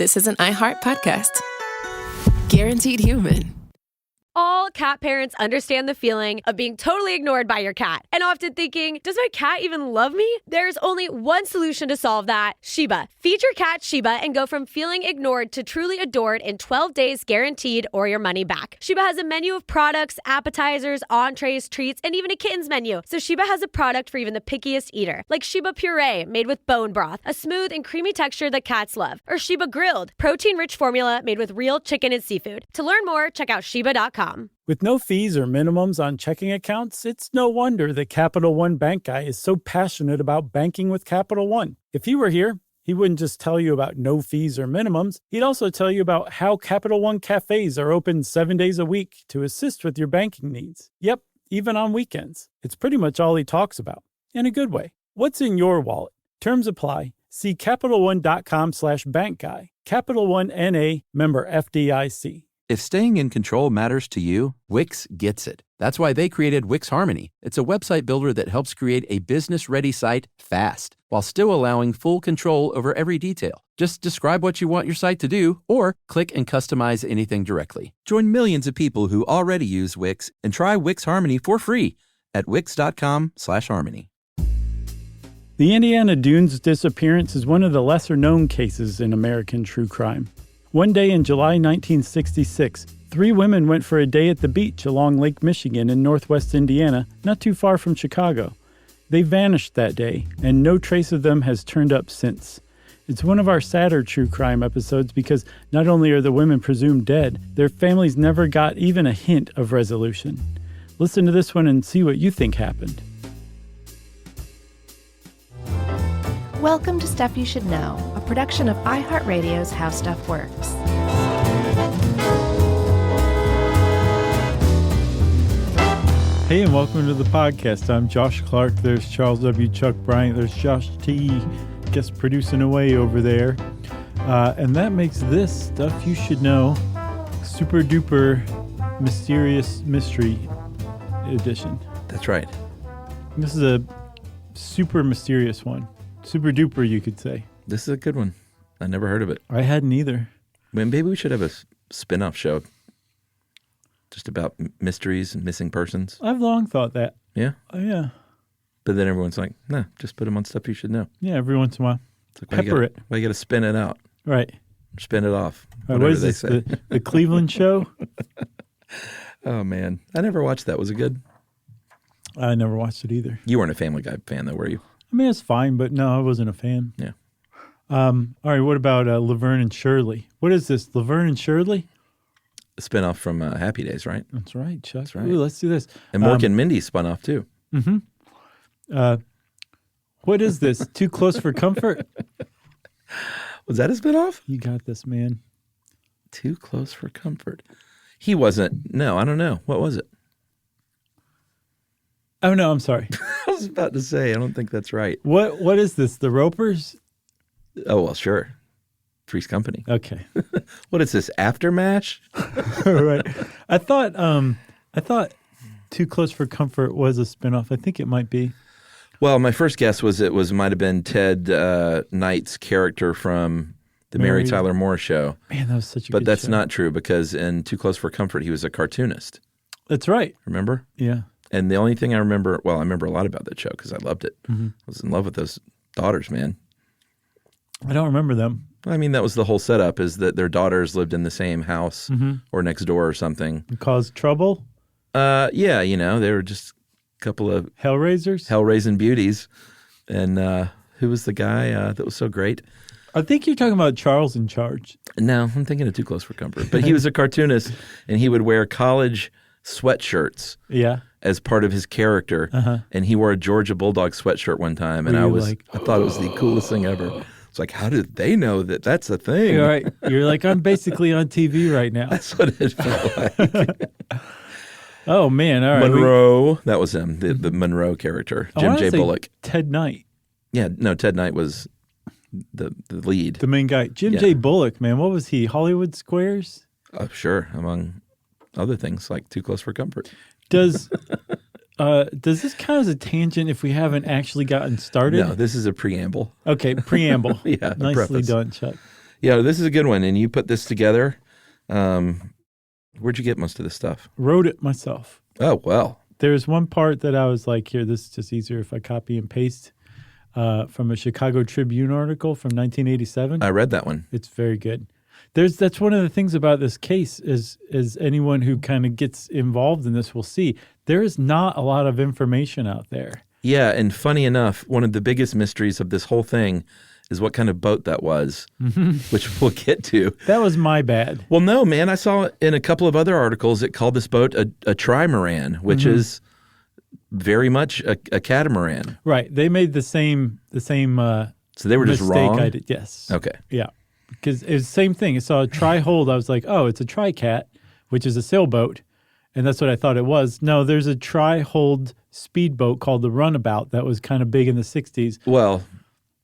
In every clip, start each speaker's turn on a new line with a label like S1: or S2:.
S1: this is an iHeart podcast. Guaranteed human.
S2: All cat parents understand the feeling of being totally ignored by your cat and often thinking, does my cat even love me? There's only one solution to solve that, Sheba. Feed your cat Sheba and go from feeling ignored to truly adored in 12 days guaranteed or your money back. Sheba has a menu of products, appetizers, entrees, treats, and even a kittens menu. So Sheba has a product for even the pickiest eater, like Sheba Puree made with bone broth, a smooth and creamy texture that cats love, or Sheba Grilled, protein-rich formula made with real chicken and seafood. To learn more, check out Sheba.com.
S3: With no fees or minimums on checking accounts, it's no wonder that Capital One Bank Guy is so passionate about banking with Capital One. If he were here, he wouldn't just tell you about no fees or minimums. He'd also tell you about how Capital One cafes are open 7 days a week to assist with your banking needs. Yep, even on weekends. It's pretty much all he talks about, in a good way. What's in your wallet? Terms apply. See CapitalOne.com/bankguy. Capital One N.A., member FDIC.
S4: If staying in control matters to you, Wix gets it. That's why they created Wix Harmony. It's a website builder that helps create a business-ready site fast, while still allowing full control over every detail. Just describe what you want your site to do, or click and customize anything directly. Join millions of people who already use Wix and try Wix Harmony for free at wix.com/harmony.
S3: The Indiana Dunes disappearance is one of the lesser-known cases in American true crime. One day in July 1966, 3 women went for a day at the beach along Lake Michigan in northwest Indiana, not too far from Chicago. They vanished that day, and no trace of them has turned up since. It's one of our sadder true crime episodes because not only are the women presumed dead, their families never got even a hint of resolution. Listen to this one and see what you think happened.
S5: Welcome to Stuff You Should Know, a production of iHeartRadio's How Stuff Works.
S3: Hey, and welcome to the podcast. I'm Josh Clark. There's Charles W. Chuck Bryant. There's Josh T. Guest producing away over there. And that makes this Stuff You Should Know super duper mysterious mystery edition.
S4: That's right.
S3: This is a super mysterious one. Super duper, you could say.
S4: This is a good one. I never heard of it.
S3: I hadn't either.
S4: Maybe we should have a spin-off show just about mysteries and missing persons.
S3: I've long thought that.
S4: Yeah?
S3: Oh, yeah.
S4: But then everyone's like, nah, just put them on Stuff You Should Know.
S3: Yeah, every once in a while.
S4: It's like,
S3: Pepper it.
S4: Why you got to spin it out?
S3: Right.
S4: Spin it off.
S3: What is this, the Cleveland show?
S4: Oh, man. I never watched that. Was it good?
S3: I never watched it either.
S4: You weren't a Family Guy fan, though, were you?
S3: I mean, it's fine, but no, I wasn't a fan.
S4: Yeah.
S3: All right, what about Laverne and Shirley? What is this, Laverne and Shirley?
S4: A spinoff from Happy Days, right?
S3: That's right, Chuck.
S4: That's right.
S3: Ooh, let's do this.
S4: And Mork and Mindy spun off, too.
S3: Mm-hmm. What is this, Too Close for Comfort?
S4: Was that a spinoff?
S3: You got this, man.
S4: Too Close for Comfort. He wasn't. No, I don't know. What was it?
S3: Oh, no, I'm sorry.
S4: I was about to say, I don't think that's right.
S3: What is this, The Ropers?
S4: Oh, well, sure. Three's Company.
S3: Okay.
S4: What is this, Aftermath?
S3: Right. I thought Too Close for Comfort was a spinoff. I think it might be.
S4: Well, my first guess was might have been Ted Knight's character from the Mary Tyler Moore Show.
S3: Man, that was such a
S4: But
S3: good
S4: that's
S3: show.
S4: not true because in Too Close for Comfort, he was a cartoonist.
S3: That's right.
S4: Remember?
S3: Yeah.
S4: And the only thing I remember, well, I remember a lot about that show because I loved it.
S3: Mm-hmm.
S4: I was in love with those daughters, man.
S3: I don't remember them.
S4: I mean, that was the whole setup, is that their daughters lived in the same house or next door or something.
S3: It caused trouble?
S4: Yeah, you know, they were just a couple of
S3: Hellraisers?
S4: hell-raising beauties. And who was the guy that was so great?
S3: I think you're talking about Charles in Charge.
S4: No, I'm thinking of Too Close for Comfort. But he was a cartoonist, and he would wear college sweatshirts.
S3: Yeah.
S4: As part of his character, and he wore a Georgia Bulldog sweatshirt one time, and I thought it was the coolest thing ever. It's like, how did they know that that's a thing?
S3: You're right. You're like, I'm basically on TV right now.
S4: That's what it felt like.
S3: Oh, man. All right.
S4: Monroe. That was him, the Monroe character, Jim J. Bullock.
S3: Ted Knight.
S4: Yeah, no, Ted Knight was the lead.
S3: The main guy. Jim J. Bullock, man. What was he? Hollywood Squares?
S4: Oh, sure, among other things like Too Close for Comfort.
S3: Does this count as a tangent if we haven't actually gotten started?
S4: No, this is a preamble.
S3: Okay, preamble.
S4: Yeah,
S3: Nicely
S4: preface.
S3: done, Chuck.
S4: Yeah, this is a good one. And you put this together. Where'd you get most of this stuff?
S3: Wrote it myself.
S4: Oh, well.
S3: There's one part that I was like, here, this is just easier if I copy and paste from a Chicago Tribune article from 1987.
S4: I read that one.
S3: It's very good. That's one of the things about this case is anyone who kind of gets involved in this will see, there is not a lot of information out there.
S4: Yeah, and funny enough, one of the biggest mysteries of this whole thing is what kind of boat that was, which we'll get to.
S3: That was my bad.
S4: Well, no, man. I saw in a couple of other articles it called this boat a trimaran, which is very much a catamaran.
S3: Right. They made the same.
S4: So they were just
S3: mistake
S4: wrong?
S3: I did. Yes.
S4: Okay.
S3: Yeah. Because it was the same thing. I saw a tri-hold. I was like, oh, it's a tri-cat, which is a sailboat. And that's what I thought it was. No, there's a tri-hold speedboat called the Runabout that was kind of big in the 60s.
S4: Well,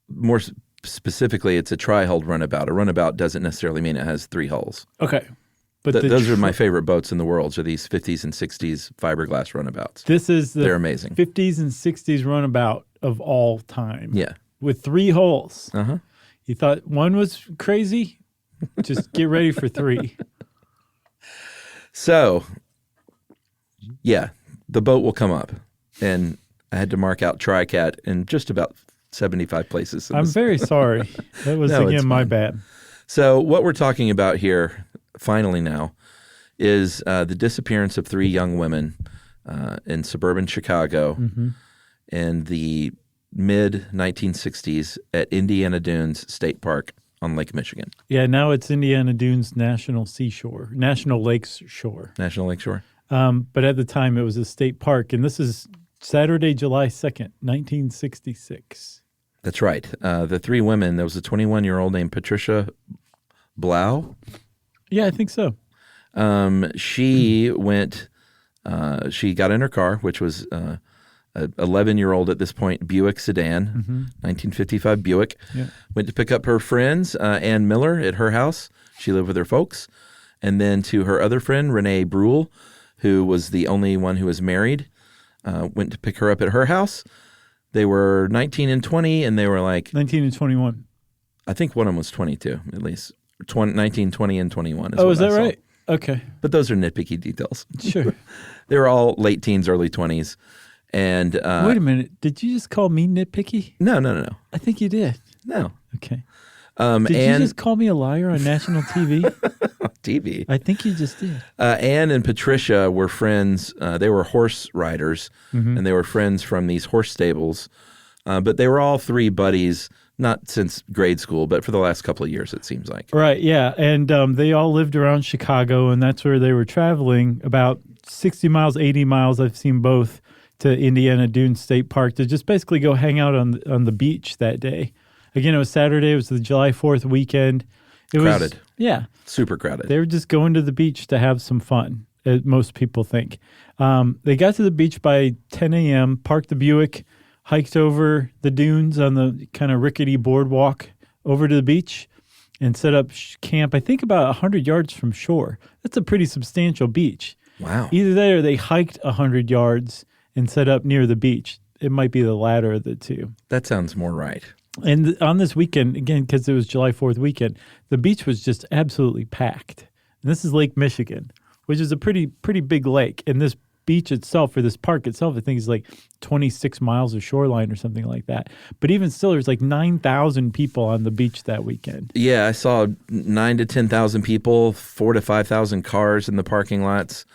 S4: more specifically, it's a tri-hulled runabout. A runabout doesn't necessarily mean it has 3 hulls.
S3: Okay. But
S4: Those are my favorite boats in the world, are these 50s and 60s fiberglass runabouts.
S3: This is the
S4: They're amazing.
S3: 50s and 60s runabout of all time.
S4: Yeah.
S3: With 3 holes.
S4: Uh-huh.
S3: You thought one was crazy? Just get ready for 3.
S4: So, yeah, the boat will come up. And I had to mark out Tri-Cat in just about 75 places.
S3: I'm very sorry. That was,
S4: No, it's
S3: again, my
S4: fine.
S3: bad.
S4: So what we're talking about here, finally now, is the disappearance of 3 young women in suburban Chicago in the mid-1960s at Indiana Dunes State Park on Lake Michigan.
S3: Yeah, now it's Indiana Dunes National Lakes Shore.
S4: National Lake Shore?
S3: But at the time, it was a state park. And this is Saturday, July 2nd, 1966.
S4: That's right. The 3 women, there was a 21-year-old named Patricia Blau.
S3: Yeah, I think so.
S4: She went, she got in her car, which was a 11-year-old at this point Buick sedan, 1955 Buick.
S3: Yeah.
S4: Went to pick up her friends, Ann Miller, at her house. She lived with her folks. And then to her other friend, Renee Bruhl, who was the only one who was married, went to pick her up at her house. They were 19 and 20, and they were like...
S3: 19 and 21.
S4: I think one of them was 22, at least. 19, 20, and 21 is
S3: Oh,
S4: what
S3: is that
S4: I saw.
S3: right? Okay.
S4: But those are nitpicky details.
S3: Sure.
S4: They were all late teens, early 20s. And
S3: Wait a minute. Did you just call me nitpicky?
S4: No.
S3: I think you did.
S4: No.
S3: Okay.
S4: Did
S3: Did you just call me a liar on national TV?
S4: TV.
S3: I think you just did.
S4: Anne and Patricia were friends. They were horse riders, and they were friends from these horse stables. But they were all 3 buddies, not since grade school, but for the last couple of years, it seems like.
S3: Right, yeah. And they all lived around Chicago, and that's where they were traveling about 60 miles, 80 miles. I've seen both to Indiana Dunes State Park to just basically go hang out on the beach that day. Again, it was Saturday. It was the July 4th weekend. It
S4: Crowded.
S3: was, yeah.
S4: Super crowded.
S3: They were just going to the beach to have some fun, as most people think. They got to the beach by 10 a.m., parked the Buick, hiked over the dunes on the kind of rickety boardwalk over to the beach, and set up camp, I think about 100 yards from shore. That's a pretty substantial beach.
S4: Wow.
S3: Either that or they hiked 100 yards and set up near the beach. It might be the latter of the two.
S4: That sounds more right.
S3: And on this weekend, again, because it was July 4th weekend, the beach was just absolutely packed. And this is Lake Michigan, which is a pretty big lake. And this beach itself, or this park itself, I think is like 26 miles of shoreline or something like that. But even still, there's like 9,000 people on the beach that weekend.
S4: Yeah, I saw 9,000 to 10,000 people, 4,000 to 5,000 cars in the parking lots,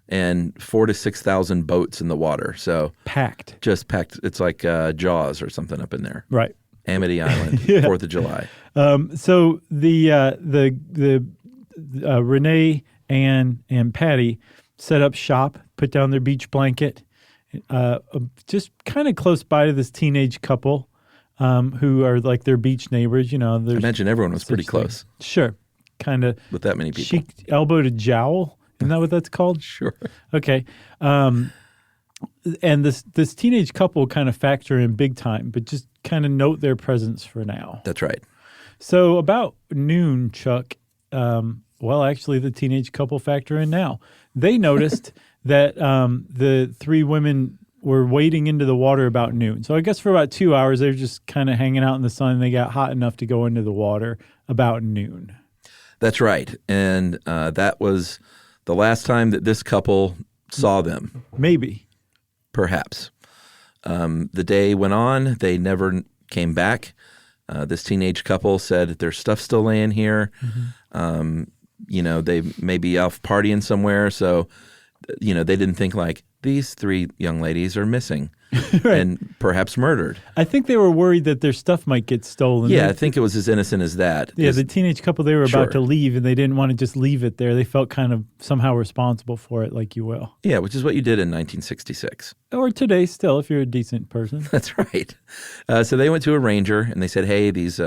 S4: and 4,000 to 6,000 boats in the water. So
S3: Packed.
S4: just packed. It's like Jaws or something up in there.
S3: Right.
S4: Amity Island, 4th of July.
S3: So the Renee, Ann, and Patty set up shop, put down their beach blanket, just kind of close by to this teenage couple who are like their beach neighbors. You know,
S4: I imagine everyone was pretty close
S3: Sure, kind of
S4: with that many people.
S3: cheek, elbow to jowl. Isn't that what that's called?
S4: Sure.
S3: Okay. And this teenage couple kind of factor in big time, but just kind of note their presence for now.
S4: That's right.
S3: So about noon, Chuck, actually the teenage couple factor in now. They noticed that the 3 women were wading into the water about noon. So I guess for about 2 hours, they were just kind of hanging out in the sun. They got hot enough to go into the water about noon.
S4: That's right. And that was the last time that this couple saw them.
S3: Maybe.
S4: Perhaps. The day went on. They never came back. This teenage couple said their stuff's still laying here. They may be off partying somewhere. So, they didn't think like, these three young ladies are missing
S3: Right.
S4: and perhaps murdered.
S3: I think they were worried that their stuff might get stolen.
S4: Yeah, I think it was as innocent as that.
S3: Yeah, the teenage couple, they were about to
S4: Sure.
S3: leave, and they didn't want to just leave it there. They felt kind of somehow responsible for it, like you will.
S4: Yeah, which is what you did in 1966.
S3: Or today still, if you're a decent person.
S4: That's right. So they went to a ranger, and they said, hey, these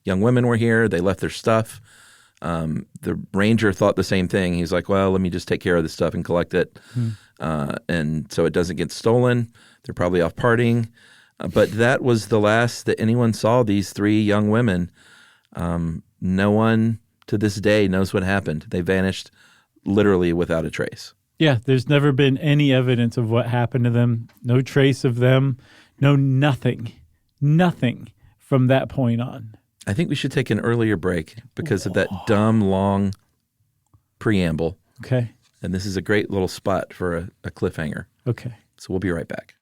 S4: young women were here. They left their stuff. The ranger thought the same thing. He's like, well, let me just take care of this stuff and collect it. And so it doesn't get stolen. They're probably off partying. But that was the last that anyone saw these three young women. No one to this day knows what happened. They vanished literally without a trace.
S3: Yeah, there's never been any evidence of what happened to them. No trace of them. No nothing. Nothing from that point on.
S4: I think we should take an earlier break because of that dumb, long preamble.
S3: Okay.
S4: And this is a great little spot for a cliffhanger.
S3: Okay.
S4: So we'll be right back.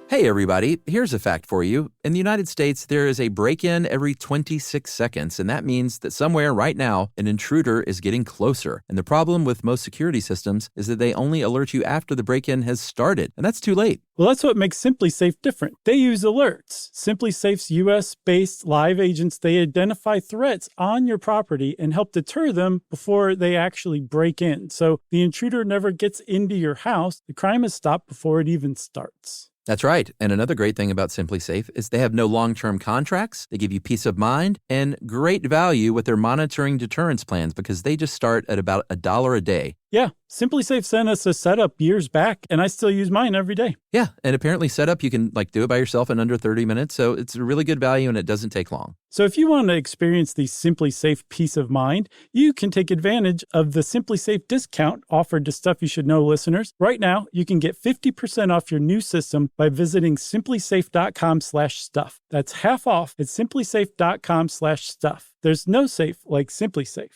S4: Hey, everybody. Here's a fact for you. In the United States, there is a break-in every 26 seconds, and that means that somewhere right now, an intruder is getting closer. And the problem with most security systems is that they only alert you after the break-in has started, and that's too late.
S3: Well, that's what makes SimpliSafe different. They use alerts. SimpliSafe's U.S.-based live agents, they identify threats on your property and help deter them before they actually break in. So the intruder never gets into your house. The crime is stopped before it even starts.
S4: That's right. And another great thing about SimpliSafe is they have no long-term contracts. They give you peace of mind and great value with their monitoring deterrence plans because they just start at about $1 a day.
S3: Yeah, SimpliSafe sent us a setup years back, and I still use mine every day.
S4: Yeah, and apparently setup, you can do it by yourself in under 30 minutes. So it's a really good value and it doesn't take long.
S3: So if you want to experience the SimpliSafe peace of mind, you can take advantage of the SimpliSafe discount offered to Stuff You Should Know listeners. Right now, you can get 50% off your new system by visiting simplisafe.com/stuff. That's half off at simplisafe.com/stuff. There's no safe like SimpliSafe.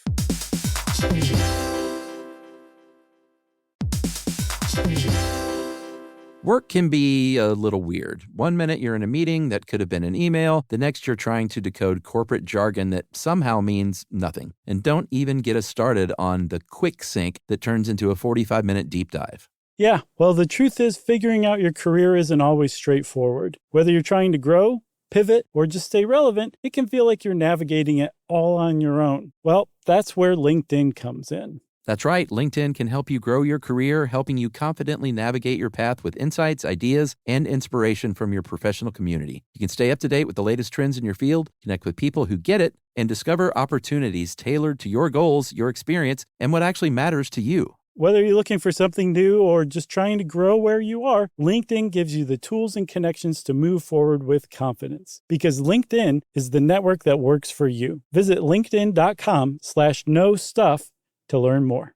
S4: Work can be a little weird. One minute you're in a meeting that could have been an email. The next you're trying to decode corporate jargon that somehow means nothing. And don't even get us started on the quick sync that turns into a 45-minute deep dive.
S3: Yeah, well, the truth is figuring out your career isn't always straightforward. Whether you're trying to grow, pivot, or just stay relevant, it can feel like you're navigating it all on your own. Well, that's where LinkedIn comes in.
S4: That's right. LinkedIn can help you grow your career, helping you confidently navigate your path with insights, ideas, and inspiration from your professional community. You can stay up to date with the latest trends in your field, connect with people who get it, and discover opportunities tailored to your goals, your experience, and what actually matters to you.
S3: Whether you're looking for something new or just trying to grow where you are, LinkedIn gives you the tools and connections to move forward with confidence. Because LinkedIn is the network that works for you. Visit linkedin.com/knowstuff to learn more.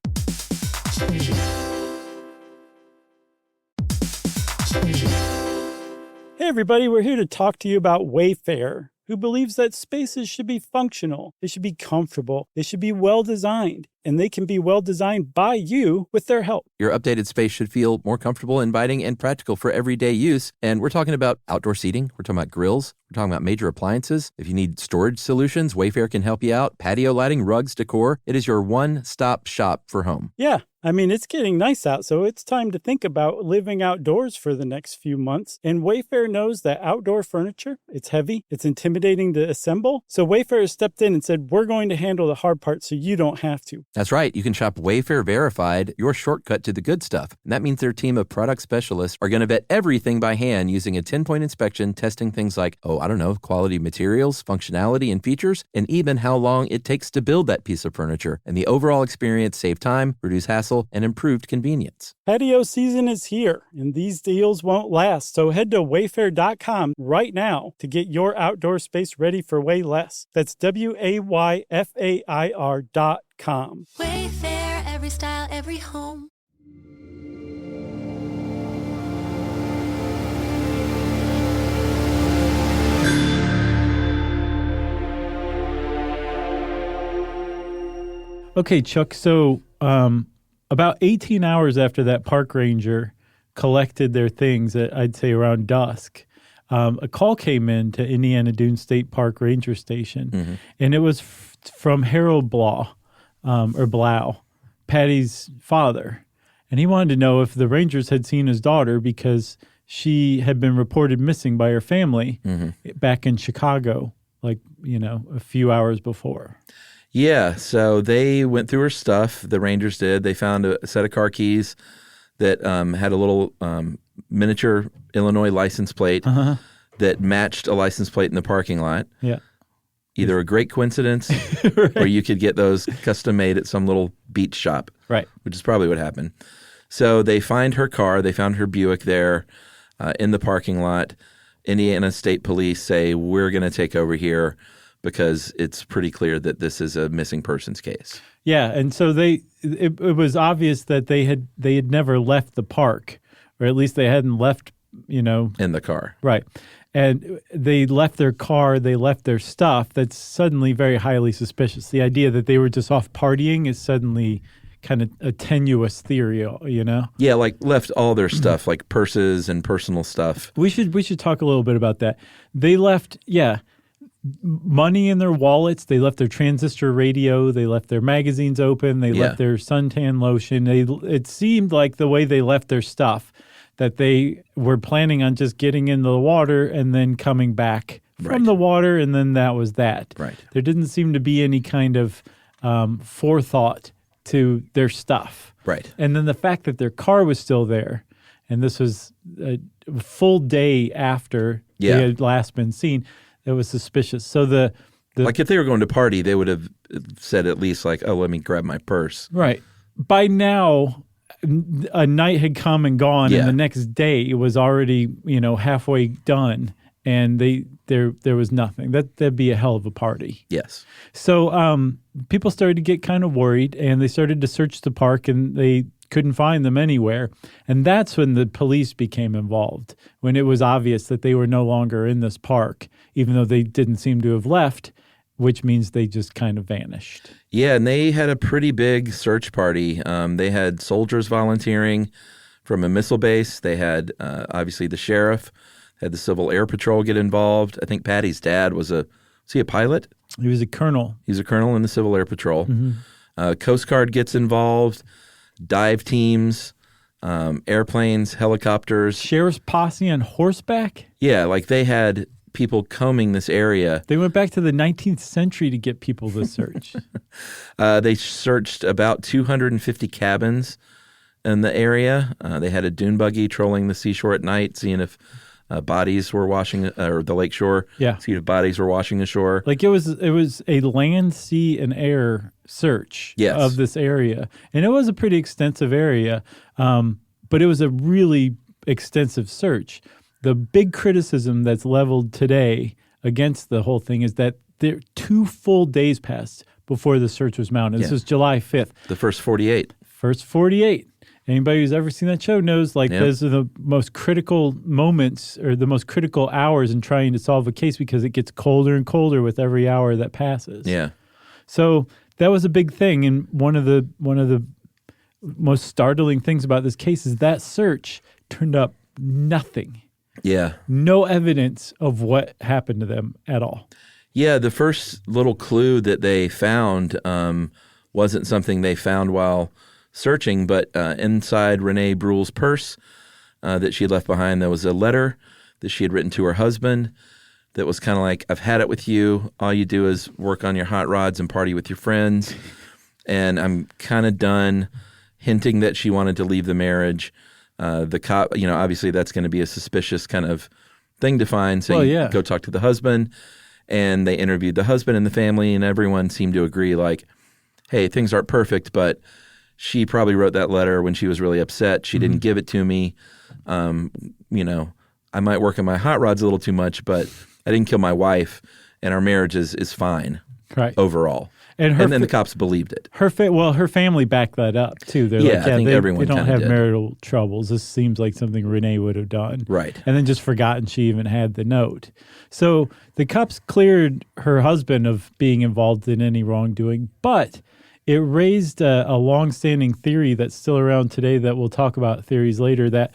S3: Hey everybody, we're here to talk to you about Wayfair, who believes that spaces should be functional, they should be comfortable, they should be well-designed, and they can be well-designed by you with their help.
S4: Your updated space should feel more comfortable, inviting, and practical for everyday use. And we're talking about outdoor seating. We're talking about grills. We're talking about major appliances. If you need storage solutions, Wayfair can help you out. Patio lighting, rugs, decor. It is your one-stop shop for home.
S3: Yeah, I mean, it's getting nice out, so it's time to think about living outdoors for the next few months. And Wayfair knows that outdoor furniture, it's heavy, it's intimidating to assemble. So Wayfair has stepped in and said, we're going to handle the hard part so you don't have to.
S4: That's right. You can shop Wayfair Verified, your shortcut to the good stuff. And that means their team of product specialists are going to vet everything by hand using a 10-point inspection, testing things like, quality materials, functionality, and features, and even how long it takes to build that piece of furniture. And the overall experience save time, reduce hassle, hassle and improved convenience.
S3: Patio season is here, and these deals won't last. So head to wayfair.com right now to get your outdoor space ready for way less. That's WAYFAIR.com.
S6: Wayfair, every style, every home.
S3: Okay, Chuck, so about 18 hours after that park ranger collected their things, I'd say around dusk, a call came in to Indiana Dunes State Park Ranger Station, and it was from Harold Blau, Patty's father. And he wanted to know if the Rangers had seen his daughter because she had been reported missing by her family back in Chicago, a few hours before.
S4: Yeah, so they went through her stuff, the Rangers did. They found a set of car keys that had a little miniature Illinois license plate that matched a license plate in the parking lot.
S3: Yeah.
S4: Either a great coincidence
S3: Right.
S4: or you could get those custom made at some little beach shop.
S3: Right.
S4: Which is probably what happened. So they find her car. They found her Buick there in the parking lot. Indiana State Police say, we're going to take over here because it's pretty clear that this is a missing persons case.
S3: Yeah, and so it was obvious that they had never left the park, or at least they hadn't left,
S4: In the car.
S3: Right. And they left their car, they left their stuff. That's suddenly very highly suspicious. The idea that they were just off partying is suddenly kind of a tenuous theory,
S4: Yeah, like left all their stuff, like purses and personal stuff.
S3: We should talk a little bit about that. They left, money in their wallets. They left their transistor radio. They left their magazines open. They left their suntan lotion. It seemed like the way they left their stuff that they were planning on just getting into the water and then coming back from the water, and then that was that.
S4: Right.
S3: There didn't seem to be any kind of forethought to their stuff.
S4: Right.
S3: And then the fact that their car was still there, and this was a full day after they had last been seen, it was suspicious. So
S4: like if they were going to party, they would have said at least like, oh, let me grab my purse.
S3: Right. By now, a night had come and gone, and the next day it was already, halfway done, and there was nothing. That'd be a hell of a party.
S4: Yes.
S3: So people started to get kind of worried, and they started to search the park, and they couldn't find them anywhere. And that's when the police became involved, when it was obvious that they were no longer in this park, even though they didn't seem to have left, which means they just kind of vanished.
S4: Yeah, and they had a pretty big search party. They had soldiers volunteering from a missile base. They had, obviously, the sheriff, had the Civil Air Patrol get involved. I think Patty's dad was he a pilot?
S3: He was a colonel.
S4: He's a colonel in the Civil Air Patrol. Coast Guard gets involved, dive teams, airplanes, helicopters.
S3: Sheriff's posse on horseback?
S4: Yeah, like they had people combing this area.
S3: They went back to the 19th century to get people to search.
S4: They searched about 250 cabins in the area. They had a dune buggy trolling the seashore at night, seeing if bodies were washing, or the lakeshore.
S3: Yeah.
S4: See if bodies were washing ashore.
S3: Like it was a land, sea, and air search of this area. And it was a pretty extensive area, but it was a really extensive search. The big criticism that's leveled today against the whole thing is that there 2 full days passed before the search was mounted. This was July 5th.
S4: The first 48.
S3: First 48. Anybody who's ever seen that show knows those are the most critical moments or the most critical hours in trying to solve a case because it gets colder and colder with every hour that passes.
S4: Yeah.
S3: So that was a big thing. And one of the most startling things about this case is that search turned up nothing.
S4: Yeah.
S3: No evidence of what happened to them at all.
S4: Yeah, the first little clue that they found wasn't something they found while searching, but inside Renee Bruhl's purse that she had left behind, there was a letter that she had written to her husband that was kind of like, I've had it with you. All you do is work on your hot rods and party with your friends, and I'm kind of done, hinting that she wanted to leave the marriage. The cop, obviously that's going to be a suspicious kind of thing to find. So go talk to the husband. And they interviewed the husband and the family, and everyone seemed to agree, like, hey, things aren't perfect, but she probably wrote that letter when she was really upset. She didn't give it to me. I might work on my hot rods a little too much, but I didn't kill my wife, and our marriage is fine overall. And then the cops believed it.
S3: Her family backed that up too. They're
S4: I think everyone
S3: they don't
S4: kinda
S3: have
S4: did.
S3: marital troubles. This seems like something Renee would have done.
S4: Right.
S3: And then just forgotten she even had the note. So the cops cleared her husband of being involved in any wrongdoing, but it raised a longstanding theory that's still around today that we'll talk about theories later that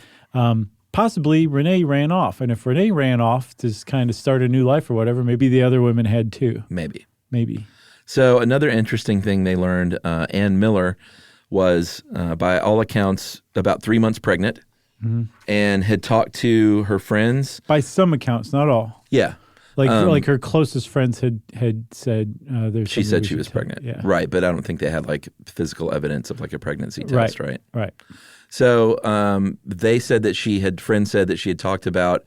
S3: possibly Renee ran off. And if Renee ran off to kind of start a new life or whatever, maybe the other women had too.
S4: Maybe.
S3: So
S4: another interesting thing they learned, Ann Miller was, by all accounts, about 3 months pregnant and had talked to her friends.
S3: By some accounts, not all.
S4: Yeah.
S3: Like her closest friends had said there's
S4: She
S3: something
S4: said
S3: we
S4: she
S3: should
S4: was
S3: take.
S4: pregnant.
S3: Yeah.
S4: Right, but I don't think they had like physical evidence of like a pregnancy test, right?
S3: Right.
S4: So they said that friends said that she had talked about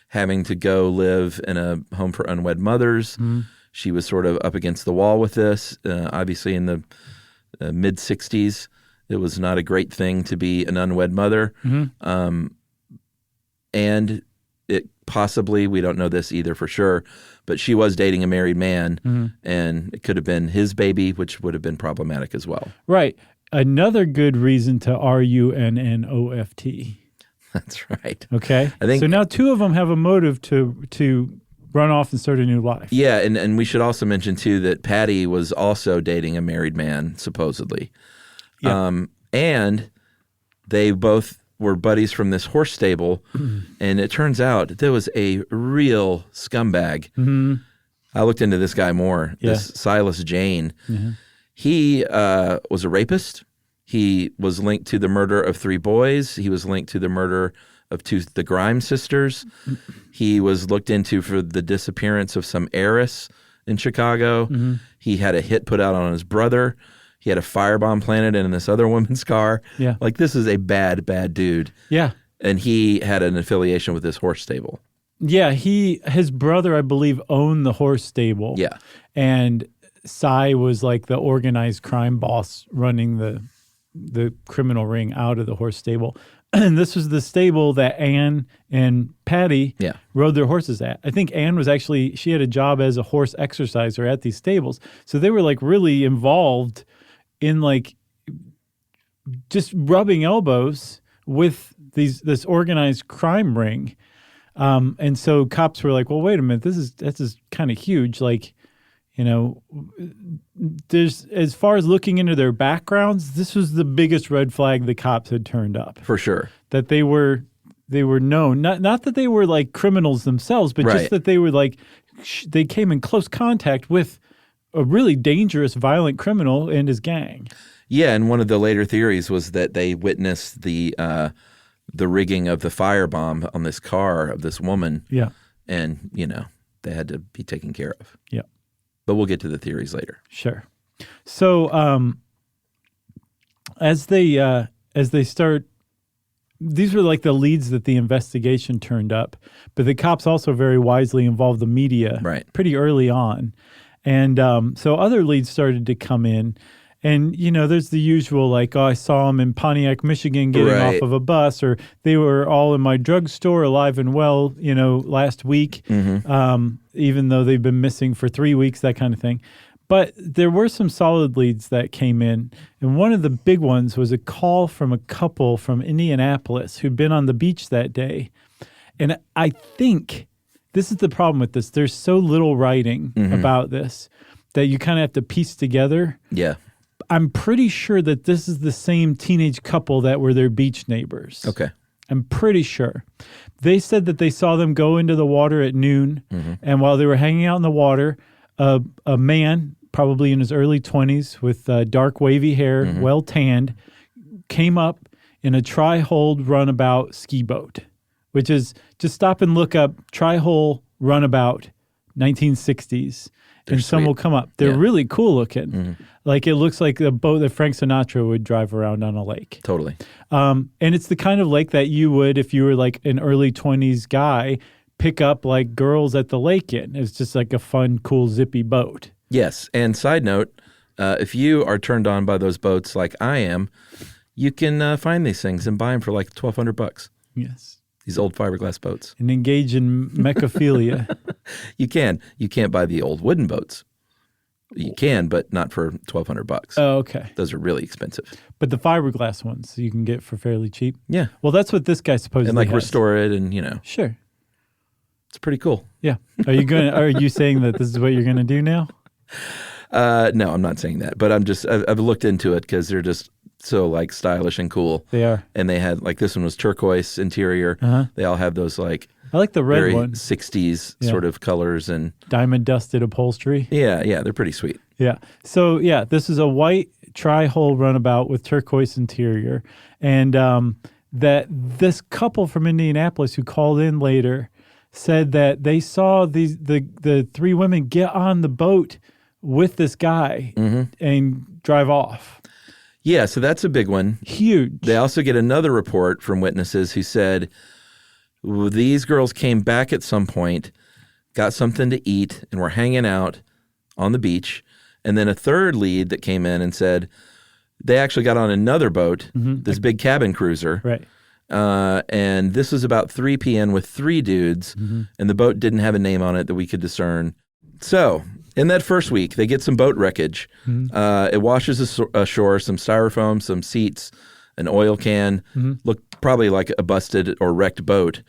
S4: having to go live in a home for unwed mothers. She was sort of up against the wall with this. Obviously, in the mid-'60s, it was not a great thing to be an unwed mother. And it possibly, we don't know this either for sure, but she was dating a married man, and it could have been his baby, which would have been problematic as well.
S3: Right. Another good reason to RUNNOFT.
S4: That's right.
S3: Okay.
S4: I think
S3: so now two of them have a motive to run off and start a new life.
S4: Yeah, and we should also mention, too, that Patty was also dating a married man, supposedly.
S3: Yeah.
S4: And they both were buddies from this horse stable, and it turns out there was a real scumbag. I looked into this guy more, this Silas Jane. He was a rapist. He was linked to the murder of 3 boys. He was linked to the murder of the Grimes sisters. He was looked into for the disappearance of some heiress in Chicago. He had a hit put out on his brother. He had a firebomb planted in this other woman's car.
S3: Yeah.
S4: Like, this is a bad, bad dude.
S3: Yeah.
S4: And he had an affiliation with this horse stable.
S3: Yeah. His brother, I believe, owned the horse stable.
S4: Yeah.
S3: And Cy was like the organized crime boss running the criminal ring out of the horse stable. And this was the stable that Ann and Patty rode their horses at. I think Ann was she had a job as a horse exerciser at these stables. So they were like really involved in like just rubbing elbows with this organized crime ring. And so cops were like, well, wait a minute, this is kind of huge. Like, there's, as far as looking into their backgrounds, this was the biggest red flag the cops had turned up.
S4: For sure.
S3: That they were known, not that they were like criminals themselves, but just that they were like, they came in close contact with a really dangerous, violent criminal and his gang.
S4: Yeah, and one of the later theories was that they witnessed the rigging of the firebomb on this car of this woman.
S3: Yeah.
S4: And, they had to be taken care of.
S3: Yeah.
S4: But we'll get to the theories later.
S3: Sure. So as they start, these were like the leads that the investigation turned up, but the cops also very wisely involved the media pretty early on. And so other leads started to come in. And, there's the usual like, oh, I saw them in Pontiac, Michigan getting off of a bus, or they were all in my drugstore alive and well, last week, even though they've been missing for 3 weeks, that kind of thing. But there were some solid leads that came in. And one of the big ones was a call from a couple from Indianapolis who'd been on the beach that day. And I think this is the problem with this. There's so little writing about this that you kind of have to piece together.
S4: Yeah.
S3: I'm pretty sure that this is the same teenage couple that were their beach neighbors.
S4: Okay.
S3: I'm pretty sure. They said that they saw them go into the water at noon, and while they were hanging out in the water, a man, probably in his early 20s, with dark wavy hair, well tanned, came up in a tri-hold runabout ski boat, which is just stop and look up tri-hole runabout 1960s.
S4: They're
S3: and some
S4: sweet.
S3: will come up. They're really cool looking. Like it looks like a boat that Frank Sinatra would drive around on a lake.
S4: Totally.
S3: And it's the kind of lake that you would, if you were like an early 20s guy, pick up like girls at the lake in. It's just like a fun, cool, zippy boat.
S4: Yes. And side note, if you are turned on by those boats like I am, you can find these things and buy them for like $1,200.
S3: Yes.
S4: These old fiberglass boats.
S3: And engage in mechaphilia.
S4: You can. You can't buy the old wooden boats. You can, but not for $1,200.
S3: Oh, okay.
S4: Those are really expensive.
S3: But the fiberglass ones you can get for fairly cheap.
S4: Yeah.
S3: Well, that's what this guy supposedly
S4: And like
S3: has.
S4: restore it and,
S3: Sure.
S4: it's pretty cool.
S3: Yeah. Are you saying that this is what you're going to do now?
S4: No, I'm not saying that. But I've looked into it because they're just so like stylish and cool.
S3: They are.
S4: And they had like this one was turquoise interior.
S3: Uh-huh.
S4: They all have those like
S3: I like the red
S4: very
S3: one.
S4: 60s sort of colors and
S3: Diamond dusted upholstery.
S4: yeah, they're pretty sweet.
S3: Yeah. So, this is a white tri-hull runabout with turquoise interior. And that this couple from Indianapolis who called in later said that they saw the three women get on the boat with this guy and drive off.
S4: Yeah, so that's a big one.
S3: Huge.
S4: They also get another report from witnesses who said these girls came back at some point, got something to eat, and were hanging out on the beach. And then a third lead that came in and said they actually got on another boat, this big cabin cruiser.
S3: Right.
S4: And this was about 3 p.m. with 3 dudes, and the boat didn't have a name on it that we could discern. So in that first week, they get some boat wreckage. It washes ashore some styrofoam, some seats, an oil can, looked probably like a busted or wrecked boat.